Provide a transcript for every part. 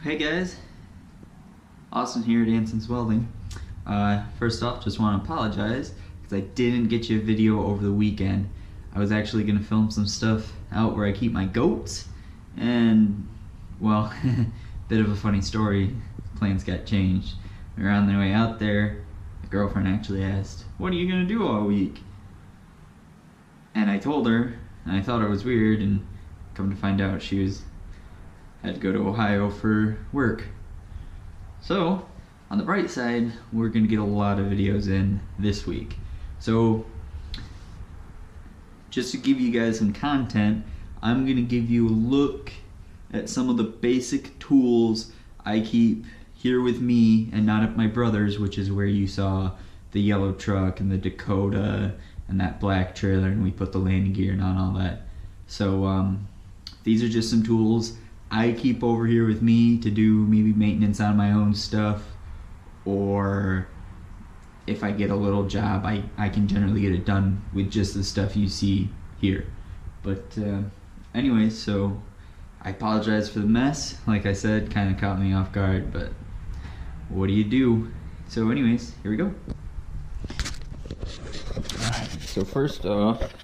Hey guys, Austin here at Anson's Welding. First off, just want to apologize because I didn't get you a video over the weekend. I was actually going to film some stuff out where I keep my goats, and well, bit of a funny story, plans got changed. We were on the way out there, my girlfriend actually asked, "What are you going to do all week?" And I told her, and I thought it was weird, and come to find out she had to go to Ohio for work. So, on the bright side, we're gonna get a lot of videos in this week. So, just to give you guys some content, I'm gonna give you a look at some of the basic tools I keep here with me and not at my brother's, which is where you saw the yellow truck and the Dakota and that black trailer, and we put the landing gear and on all that. So, these are just some tools I keep over here with me to do maybe maintenance on my own stuff, or if I get a little job, I can generally get it done with just the stuff you see here. But anyway, so I apologize for the mess. Like I said, kind of caught me off guard, but what do you do? So anyways, here we go. Alright, so first off,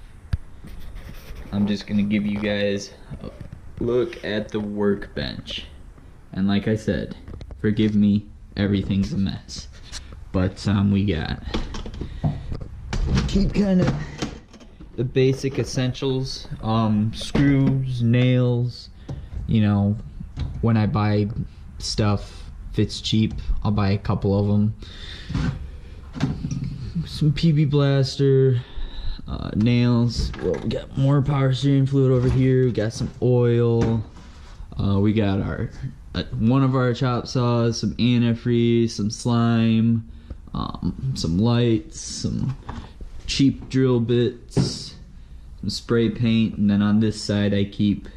I'm just gonna give you guys a look at the workbench. And like I said, forgive me, everything's a mess. But we keep kind of the basic essentials, screws, nails, you know, when I buy stuff, if it's cheap, I'll buy a couple of them. Some PB Blaster, nails. Well, we got more power steering fluid over here. We got some oil. We got our one of our chop saws, some antifreeze, some slime, some lights, some cheap drill bits, some spray paint, and then on this side I keep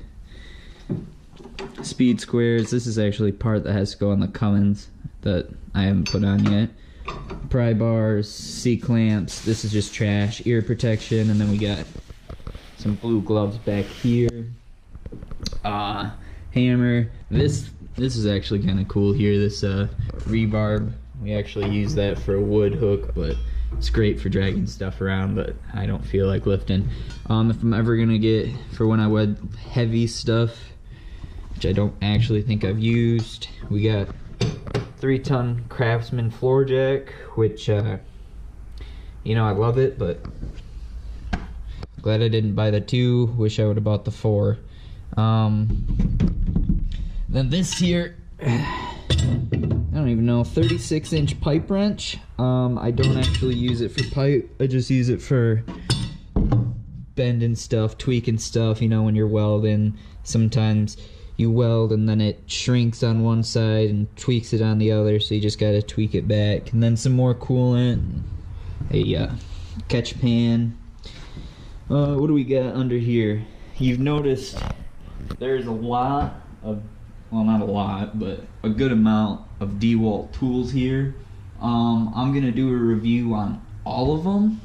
speed squares. This is actually part that has to go on the Cummins that I haven't put on yet. Pry bars, C-clamps, this is just trash, ear protection, and then we got some blue gloves back here. Hammer. This is actually kind of cool here, this rebarb. We actually use that for a wood hook, but it's great for dragging stuff around, but I don't feel like lifting. If I'm ever gonna get, for when I weld heavy stuff, which I don't actually think I've used, we got 3-ton Craftsman floor jack, which you know, I love it, but glad I didn't buy the 2. Wish I would have bought the 4. Then this here, I don't even know, 36-inch pipe wrench. I don't actually use it for pipe, I just use it for bending stuff, tweaking stuff. You know, when you're welding, sometimes you weld and then it shrinks on one side and tweaks it on the other, so you just gotta tweak it back. And then some more coolant, a catch pan. What do we got under here? You've noticed there's a lot of, well, not a lot, but a good amount of DeWalt tools here. I'm gonna do a review on all of them.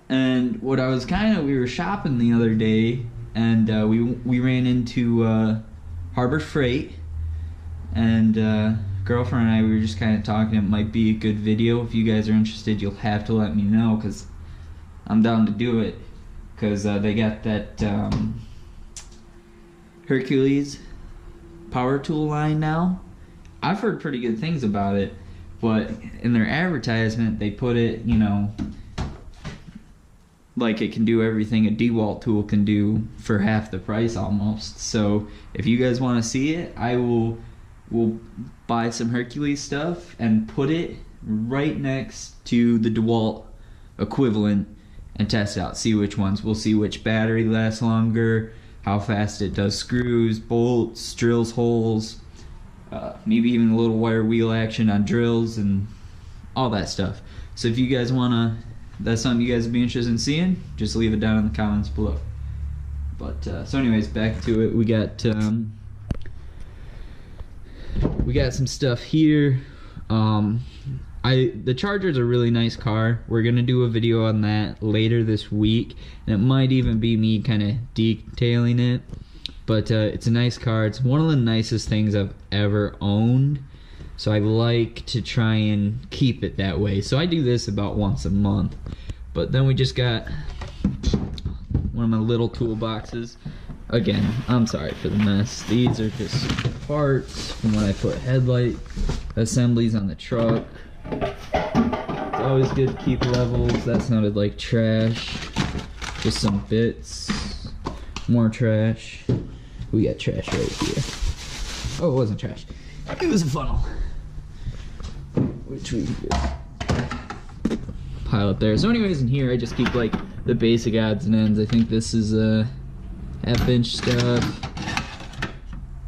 And what I was we were shopping the other day, and we ran into Harbor Freight, and girlfriend and I, we were just kind of talking. It might be a good video. If you guys are interested, you'll have to let me know, because I'm down to do it, because they got that Hercules power tool line now. I've heard pretty good things about it, but in their advertisement they put it, you know, like it can do everything a DeWalt tool can do for half the price almost. So if you guys want to see it, I will buy some Hercules stuff and put it right next to the DeWalt equivalent and test it out, see which ones. We'll see which battery lasts longer, how fast it does screws, bolts, drills holes, maybe even a little wire wheel action on drills and all that stuff. So if you guys wanna, that's something you guys would be interested in seeing, just leave it down in the comments below. But so anyways, back to it. We got some stuff here. The Charger's a really nice car. We're gonna do a video on that later this week, and it might even be me kind of detailing it. But it's a nice car. It's one of the nicest things I've ever owned. So I like to try and keep it that way. So I do this about once a month. But then we just got one of my little toolboxes. Again, I'm sorry for the mess. These are just parts from when I put headlight assemblies on the truck. It's always good to keep levels. That sounded like trash. Just some bits. More trash. We got trash right here. Oh, it wasn't trash. It was a funnel. Which we just pile up there. So anyways, in here I just keep like the basic odds and ends. I think this is a half-inch stuff.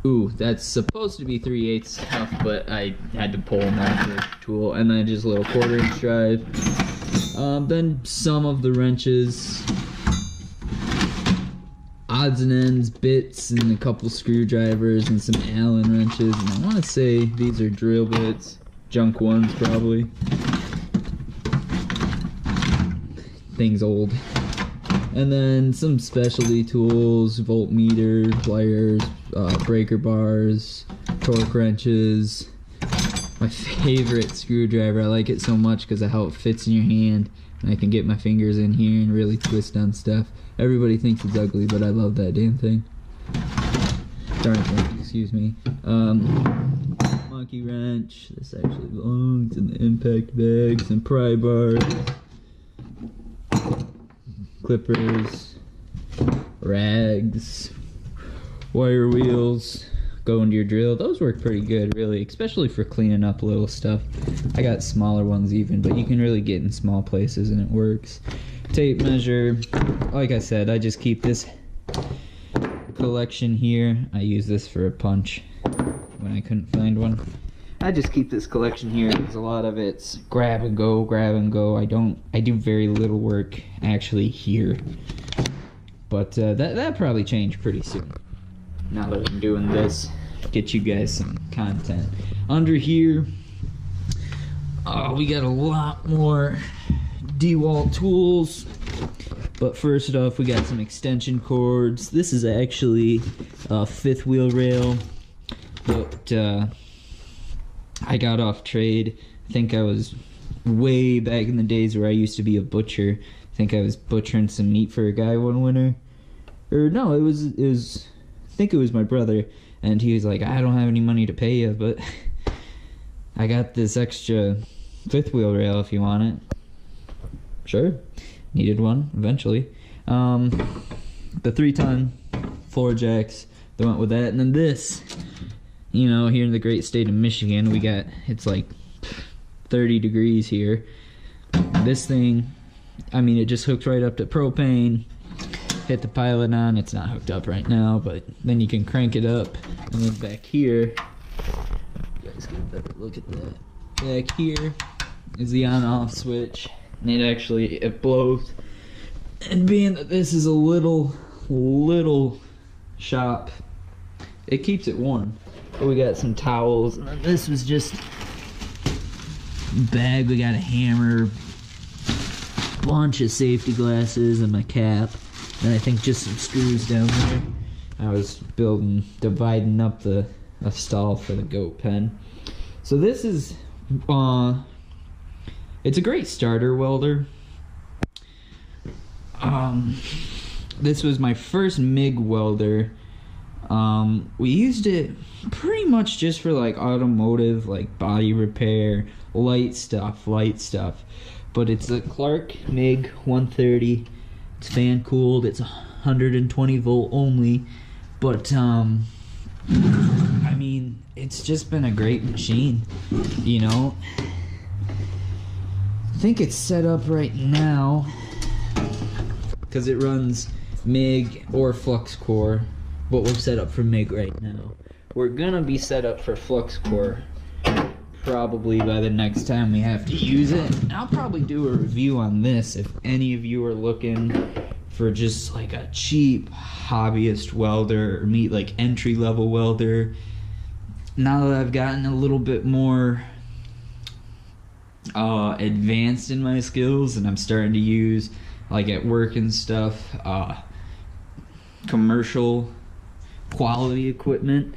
Ooh, that's supposed to be 3/8 stuff, but I had to pull them out the tool. And then just a little 1/4-inch drive. Then some of the wrenches, odds and ends, bits, and a couple screwdrivers and some Allen wrenches. And I want to say these are drill bits, junk ones probably. Things old. And then some specialty tools, voltmeter, pliers, breaker bars, torque wrenches. My favorite screwdriver. I like it so much because of how it fits in your hand. And I can get my fingers in here and really twist on stuff. Everybody thinks it's ugly, but I love that damn thing. Darn it, excuse me. Monkey wrench. This actually belongs in the impact bag. Some pry bars. Clippers. Rags. Wire wheels. Go into your drill. Those work pretty good, really, especially for cleaning up little stuff. I got smaller ones even, but you can really get in small places and it works. Tape measure. Like I said, I just keep this collection here. I use this for a punch when I couldn't find one. I just keep this collection here because a lot of it's grab and go, grab and go. I do very little work actually here. But that probably changed pretty soon. Now that I'm doing this, get you guys some content. Under here, we got a lot more DeWalt tools. But first off, we got some extension cords. This is actually a 5th wheel rail that I got off trade. I think I was way back in the days where I used to be a butcher. I think I was butchering some meat for a guy one winter. Or no, it was I think it was my brother, and he was like, I don't have any money to pay you, but I got this extra 5th wheel rail if you want it. Sure. Needed one eventually. The 3-ton floor jacks that went with that. And then this, you know, here in the great state of Michigan, we got, it's like 30 degrees here. This thing, I mean, it just hooked right up to propane. Hit the pilot on. It's not hooked up right now, but then you can crank it up. And then back here, you guys get a better look at that. Back here is the on-off switch. And it blows. And being that this is a little shop, it keeps it warm. But we got some towels. And then this was just bag. We got a hammer, bunch of safety glasses, and my cap. And I think just some screws down there. I was dividing up the stall for the goat pen. So this is, it's a great starter welder. This was my first MIG welder. We used it pretty much just for like automotive, like body repair, light stuff. But it's a Clark MIG 130. It's fan cooled. It's 120 volt only. But I mean, it's just been a great machine, you know. I think it's set up right now because it runs MIG or flux core, but we're set up for MIG right now. We're gonna be set up for flux core probably by the next time we have to use it. And I'll probably do a review on this if any of you are looking for just like a cheap hobbyist welder or meet like entry-level welder. Now that I've gotten a little bit more advanced in my skills and I'm starting to use, like at work and stuff, commercial quality equipment.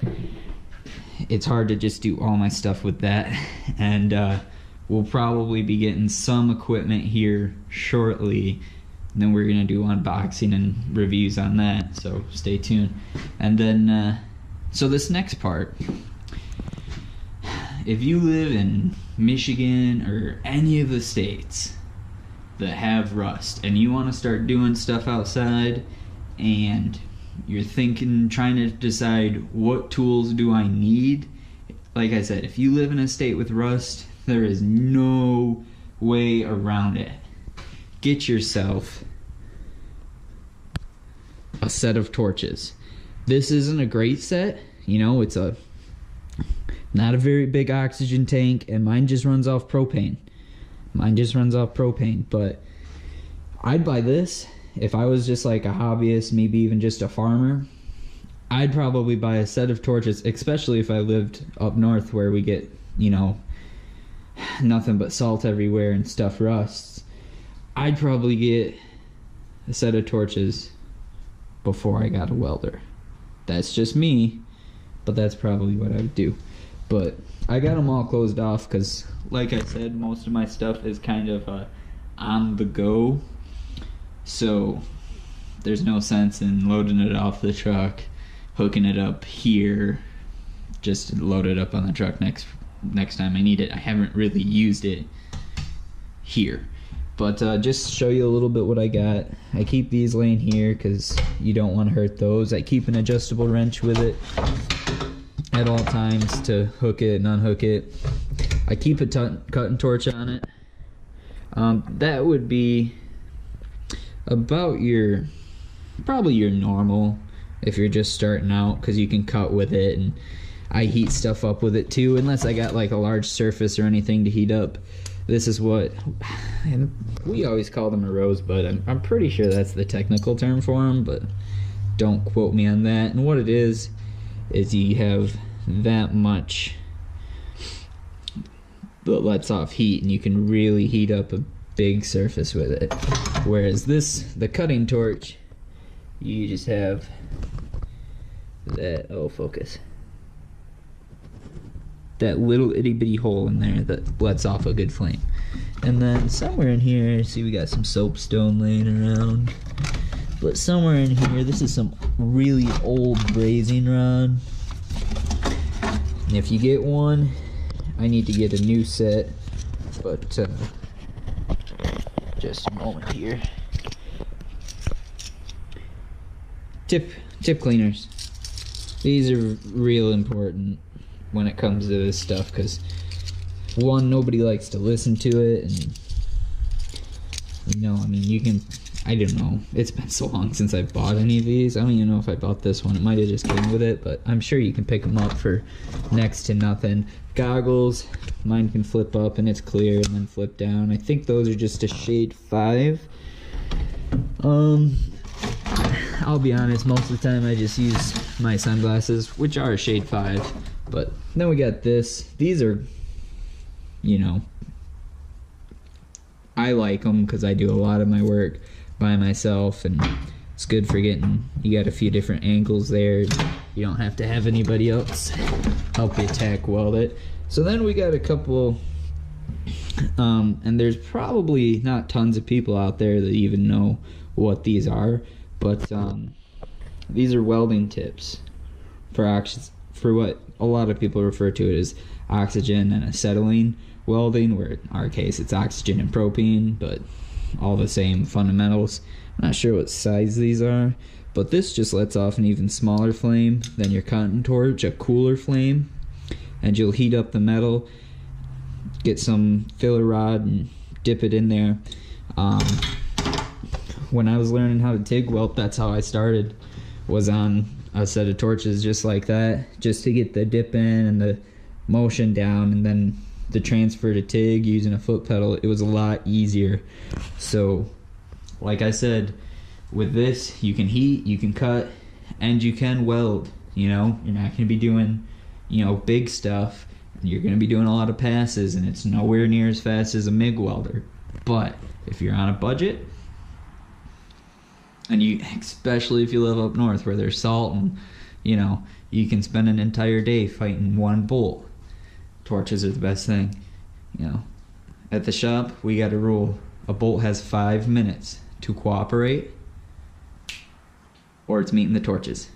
It's hard to just do all my stuff with that. And we'll probably be getting some equipment here shortly. And then we're gonna do unboxing and reviews on that, so stay tuned. And then so this next part, if you live in Michigan or any of the states that have rust and you want to start doing stuff outside and you're trying to decide what tools do I need, like I said, if you live in a state with rust, there is no way around it. Get yourself a set of torches. This isn't a great set, you know, it's not a very big oxygen tank, and mine just runs off propane. But I'd buy this if I was just like a hobbyist, maybe even just a farmer. I'd probably buy a set of torches, especially if I lived up north where we get, you know, nothing but salt everywhere and stuff rusts. I'd probably get a set of torches before I got a welder. That's just me, but that's probably what I would do. But I got them all closed off because, like I said, most of my stuff is kind of on the go. So there's no sense in loading it off the truck, hooking it up here, just load it up on the truck next time I need it. I haven't really used it here. But just show you a little bit what I got. I keep these laying here because you don't want to hurt those. I keep an adjustable wrench with it at all times to hook it and unhook it. I keep a cutting torch on it. That would be about probably your normal if you're just starting out, because you can cut with it, and I heat stuff up with it too, unless I got like a large surface or anything to heat up. This is what, and we always call them a rosebud. I'm pretty sure that's the technical term for them, but don't quote me on that. And what it is you have that much that lets off heat, and you can really heat up a big surface with it. Whereas the cutting torch, you just have that, focus. That little itty bitty hole in there that lets off a good flame. And then somewhere in here, see, we got some soapstone laying around. But somewhere in here, this is some really old brazing rod. And if you get one, I need to get a new set. But just a moment here. Tip cleaners. These are real important when it comes to this stuff, because one, nobody likes to listen to it, and you know, I mean, you can, I don't know, it's been so long since I've bought any of these. I don't even know if I bought this one. It might have just came with it, but I'm sure you can pick them up for next to nothing. Goggles, mine can flip up and it's clear, and then flip down. I think those are just a shade 5. I'll be honest, most of the time I just use my sunglasses, which are a shade 5. But then we got this. These are, you know, I like them because I do a lot of my work by myself, and it's good for getting, you got a few different angles there. You don't have to have anybody else help you tack weld it. So then we got a couple, and there's probably not tons of people out there that even know what these are, but these are welding tips for what a lot of people refer to it as oxygen and acetylene welding, where in our case it's oxygen and propane, but all the same fundamentals. I'm not sure what size these are, but this just lets off an even smaller flame than your cotton torch, a cooler flame, and you'll heat up the metal, get some filler rod and dip it in there. When I was learning how to TIG weld, that's how I started, was on a set of torches just like that, just to get the dip in and the motion down, and then the transfer to TIG using a foot pedal, it was a lot easier. So like I said, with this you can heat, you can cut, and you can weld. You know, you're not going to be doing, you know, big stuff, you're going to be doing a lot of passes, and it's nowhere near as fast as a MIG welder. But if you're on a budget, and you, especially if you live up north where there's salt and you know, you can spend an entire day fighting one bolt. Torches are the best thing, you know. At the shop, we got a rule. A bolt has 5 minutes to cooperate, or it's meeting the torches.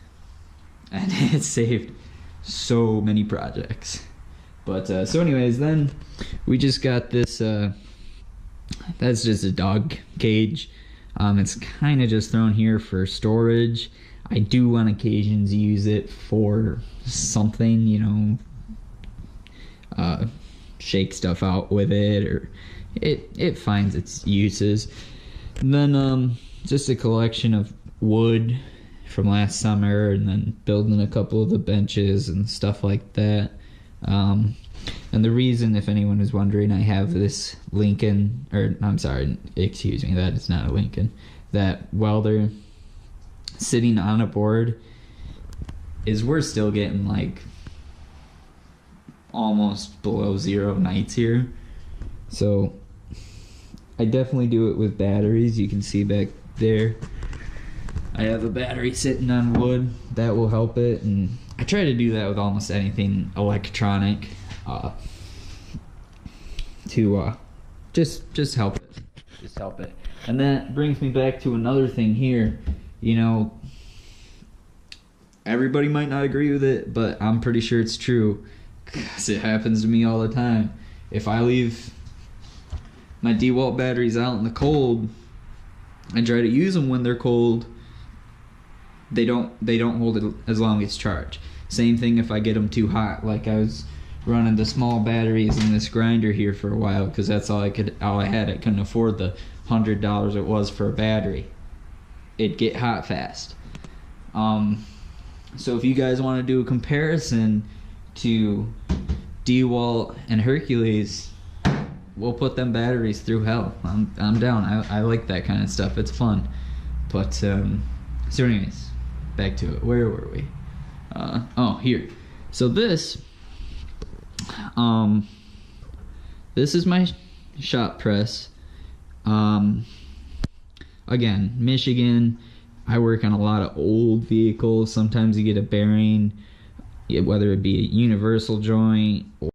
And it saved so many projects. But so anyways, then we just got this, that's just a dog cage. It's kind of just thrown here for storage. I do on occasions use it for something, you know, shake stuff out with it, or it finds its uses. And then just a collection of wood from last summer, and then building a couple of the benches and stuff like that. And the reason, if anyone is wondering, I have this Lincoln, or I'm sorry, excuse me, that is not a Lincoln, that welder sitting on a board is we're still getting like almost below 0 nights here. So I definitely do it with batteries. You can see back there I have a battery sitting on wood. That will help it. And I try to do that with almost anything electronic to just help it. Just help it. And that brings me back to another thing here. You know, everybody might not agree with it, but I'm pretty sure it's true, because it happens to me all the time. If I leave my DeWalt batteries out in the cold and try to use them when they're cold, they don't hold it as long as charged. Same thing if I get them too hot. Like I was running the small batteries in this grinder here for a while because that's all I had. I couldn't afford the $100 it was for a battery. It'd get hot fast. So if you guys want to do a comparison to DeWalt and Hercules, we'll put them batteries through hell. I'm down. I like that kind of stuff. It's fun. But so anyways, back to it. Where were we? Oh, here. So this is my shop press. Again, Michigan. I work on a lot of old vehicles. Sometimes you get a bearing, whether it be a universal joint